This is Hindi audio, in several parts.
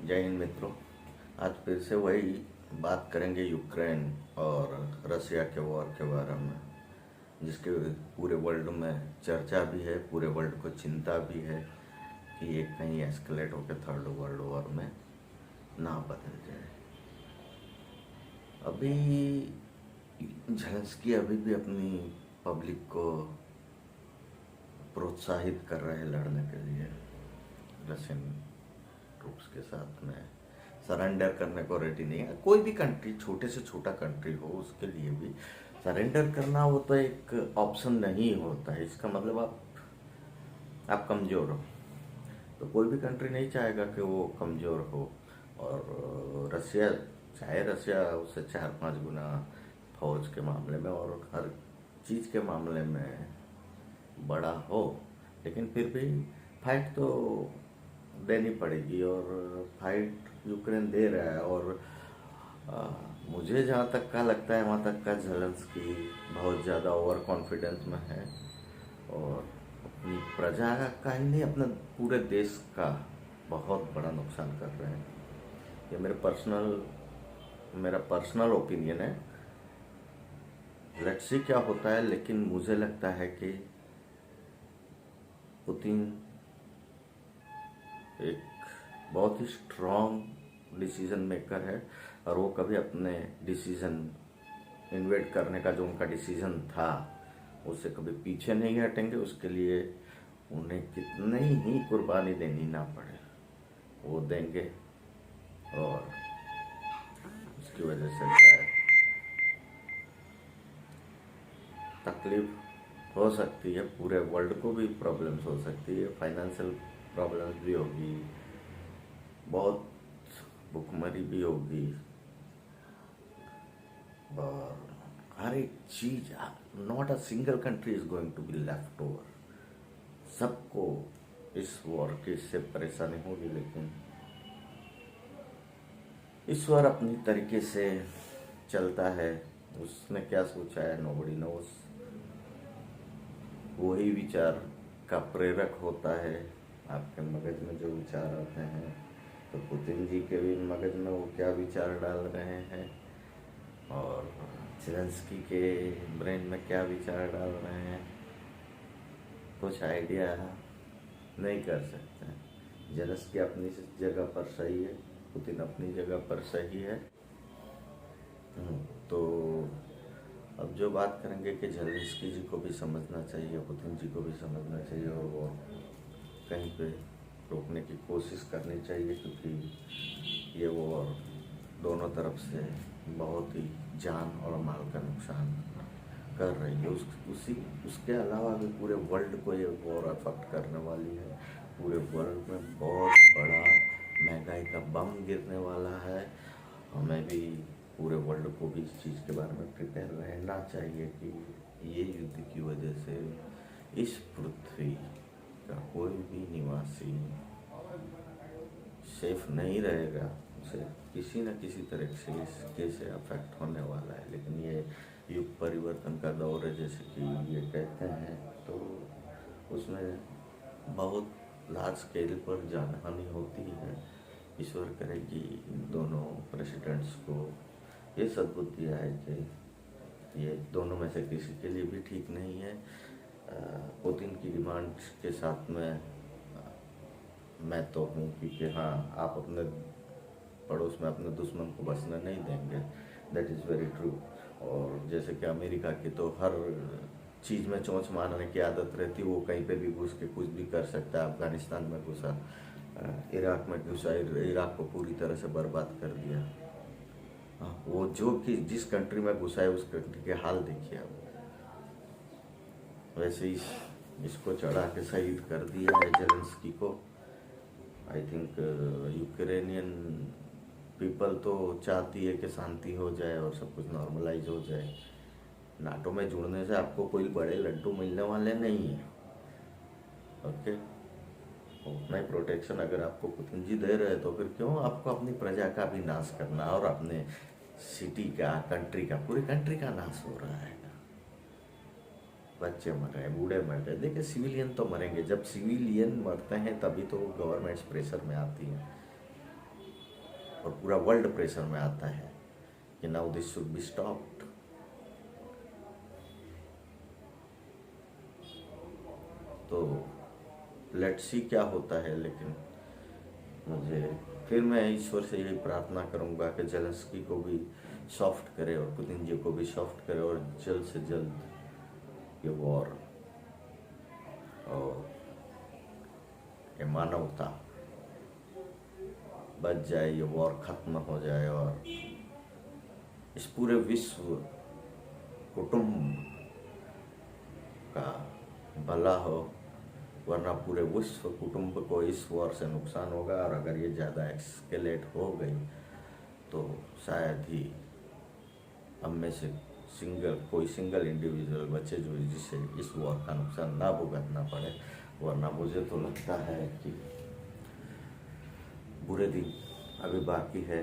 जय हिंद मित्रों। आज फिर से वही बात करेंगे यूक्रेन और रसिया के वॉर के बारे में, जिसके पूरे वर्ल्ड में चर्चा भी है, पूरे वर्ल्ड को चिंता भी है कि ये कहीं एस्केलेट होकर थर्ड वर्ल्ड वॉर में ना बदल जाए। अभी झेलेंस्की अभी भी अपनी पब्लिक को प्रोत्साहित कर रहे हैं लड़ने के लिए रशियन ट्रूप्स के साथ में। सरेंडर करने को रेडी नहीं है कोई भी कंट्री, छोटे से छोटा कंट्री हो उसके लिए भी सरेंडर करना वो तो एक ऑप्शन नहीं होता है। इसका मतलब आप कमज़ोर हो, तो कोई भी कंट्री नहीं चाहेगा कि वो कमज़ोर हो। और रसिया उससे 4-5 गुना फौज के मामले में और हर चीज़ के मामले में बड़ा हो, लेकिन फिर भी फाइट तो देनी पड़ेगी और फाइट यूक्रेन दे रहा है। और मुझे जहाँ तक का लगता है वहाँ तक का ज़ेलेंस्की बहुत ज़्यादा ओवर कॉन्फिडेंस में है और अपनी प्रजा का ही नहीं, अपने पूरे देश का बहुत बड़ा नुकसान कर रहे हैं। ये मेरा पर्सनल ओपिनियन है। लेट्स सी क्या होता है, लेकिन मुझे लगता है कि पुतिन एक बहुत ही स्ट्रॉन्ग डिसीजन मेकर है और वो कभी अपने डिसीजन इन्वेट करने का जो उनका डिसीजन था उससे कभी पीछे नहीं हटेंगे। उसके लिए उन्हें कितनी ही कुर्बानी देनी ना पड़े वो देंगे और उसकी वजह से शायद तकलीफ हो सकती है, पूरे वर्ल्ड को भी प्रॉब्लम्स हो सकती है, फाइनेंशियल प्रॉब्लम्स भी होगी, बहुत भुखमरी भी होगी और हर एक चीज, not a single country is going to be left over. सबको इस वॉर की इससे परेशानी होगी, लेकिन ईश्वर अपनी तरीके से चलता है। उसने क्या सोचा है नोबडी नोस। वही विचार का प्रेरक होता है आपके मगज में जो विचार आते हैं, तो पुतिन जी के भी मगज में वो क्या विचार डाल रहे हैं और ज़ेलेंस्की के ब्रेन में क्या विचार डाल रहे हैं, कुछ आइडिया नहीं कर सकते। ज़ेलेंस्की अपनी जगह पर सही है, पुतिन अपनी जगह पर सही है। तो अब जो बात करेंगे कि ज़ेलेंस्की जी को भी समझना चाहिए, पुतिन जी को भी समझना चाहिए और वो कहीं पे रोकने की कोशिश करनी चाहिए, क्योंकि ये वॉर दोनों तरफ से बहुत ही जान और माल का नुकसान कर रही है। उसके अलावा भी पूरे वर्ल्ड को ये वॉर अफेक्ट करने वाली है। पूरे वर्ल्ड में बहुत बड़ा महंगाई का बम गिरने वाला है। हमें भी पूरे वर्ल्ड को भी इस चीज़ के बारे में प्रिपेयर रहना चाहिए कि ये युद्ध की वजह से इस पृथ्वी का कोई भी निवासी सेफ नहीं रहेगा, उसे किसी न किसी तरह से इसके से अफेक्ट होने वाला है। लेकिन ये युग परिवर्तन का दौर है जैसे कि ये कहते हैं, तो उसमें बहुत लार्ज स्केल पर जानहानि होती है। ईश्वर करे कि इन दोनों प्रेसिडेंट्स को ये सद्बुद्धि आए कि ये दोनों में से किसी के लिए भी ठीक नहीं है। पुतिन की डिमांड के साथ में मैं तो हूँ कि हाँ, आप अपने पड़ोस में अपने दुश्मन को बसने नहीं देंगे, दैट इज़ वेरी ट्रू। और जैसे कि अमेरिका की तो हर चीज़ में चोंच मारने की आदत रहती, वो कहीं पे भी घुस के कुछ भी कर सकता है। अफगानिस्तान में घुसा, इराक में घुसा, इराक को पूरी तरह से बर्बाद कर दिया। वो जो कि जिस कंट्री में घुसा है उस कंट्री के हाल देखिए आप। वैसे ही इसको चढ़ा के शहीद कर दिया है ज़ेलेंस्की को। आई थिंक यूक्रेनियन पीपल तो चाहती है कि शांति हो जाए और सब कुछ नॉर्मलाइज हो जाए। नाटो में जुड़ने से आपको कोई बड़े लड्डू मिलने वाले नहीं हैं, ओके। उतना ही प्रोटेक्शन अगर आपको पुतिन जी दे रहे तो फिर क्यों आपको अपनी प्रजा का भी नाश करना और अपने सिटी का, कंट्री का, पूरी कंट्री का नाश हो रहा है। बच्चे मर रहे, बूढ़े मर रहे। देखिए सिविलियन तो मरेंगे, जब सिविलियन मरते हैं तभी तो गवर्नमेंट्स प्रेशर में आती है। और पूरा वर्ल्ड प्रेशर में आता है कि now this should be stopped. तो लेट्स सी क्या होता है, लेकिन मुझे फिर मैं ईश्वर से यही प्रार्थना करूंगा कि जेलेंस्की को भी सॉफ्ट करे और पुतिन जी को भी सॉफ्ट करे और जल्द से जल्द ये वॉर और ये मानवता बच जाए, ये वॉर खत्म हो जाए और इस पूरे विश्व कुटुंब का भला हो, वरना पूरे विश्व कुटुंब को इस वॉर से नुकसान होगा। और अगर ये ज़्यादा एक्सकेलेट हो गई तो शायद ही हम में से कोई सिंगल इंडिविजुअल बचे जो जिसे इस वॉर का नुकसान ना भुगतना पड़े। वरना मुझे तो लगता है कि बुरे दिन अभी बाकी है।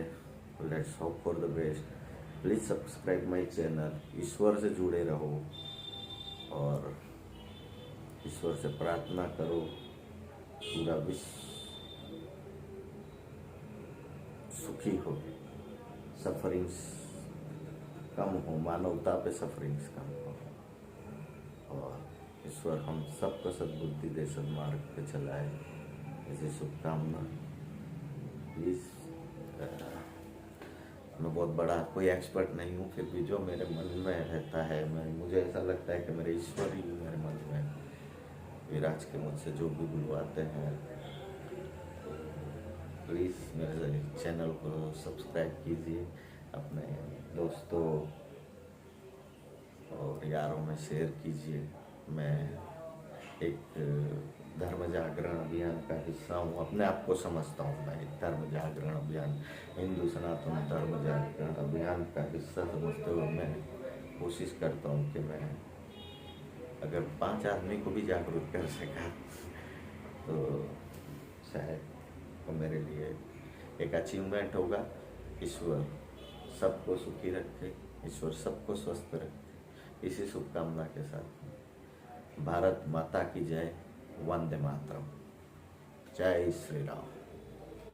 Let's hope for the best. Please subscribe my channel. ईश्वर से जुड़े रहो और ईश्वर से प्रार्थना करो पूरा विश्व सुखी हो, सफरिंग्स कम हो, मानवता पे सफरिंग्स कम हो और ईश्वर हम सबको सद्बुद्धि दे, सद्मार्ग पे चलाए। ऐसी शुभकामना। प्लीज़ मैं बहुत बड़ा कोई एक्सपर्ट नहीं हूँ, फिर भी जो मेरे मन में रहता है मुझे ऐसा लगता है कि मेरे ईश्वर ही मेरे मन में विराज के मुझसे जो भी बुलवाते हैं। प्लीज़ मेरे चैनल को सब्सक्राइब कीजिए, अपने दोस्तों और यारों में शेयर कीजिए। मैं एक धर्म जागरण अभियान का हिस्सा हूँ, अपने आप को समझता हूँ मैं एक धर्म जागरण अभियान, हिंदू सनातन धर्म जागरण अभियान का हिस्सा समझते हुए मैं कोशिश करता हूँ कि मैं अगर 5 आदमी को भी जागरूक कर सका तो शायद वो मेरे लिए एक अचीवमेंट होगा। ईश्वर सबको सुखी रखे, ईश्वर सबको स्वस्थ रखे। इसी शुभकामना के साथ भारत माता की जय। वंदे मातरम। जय श्री राम।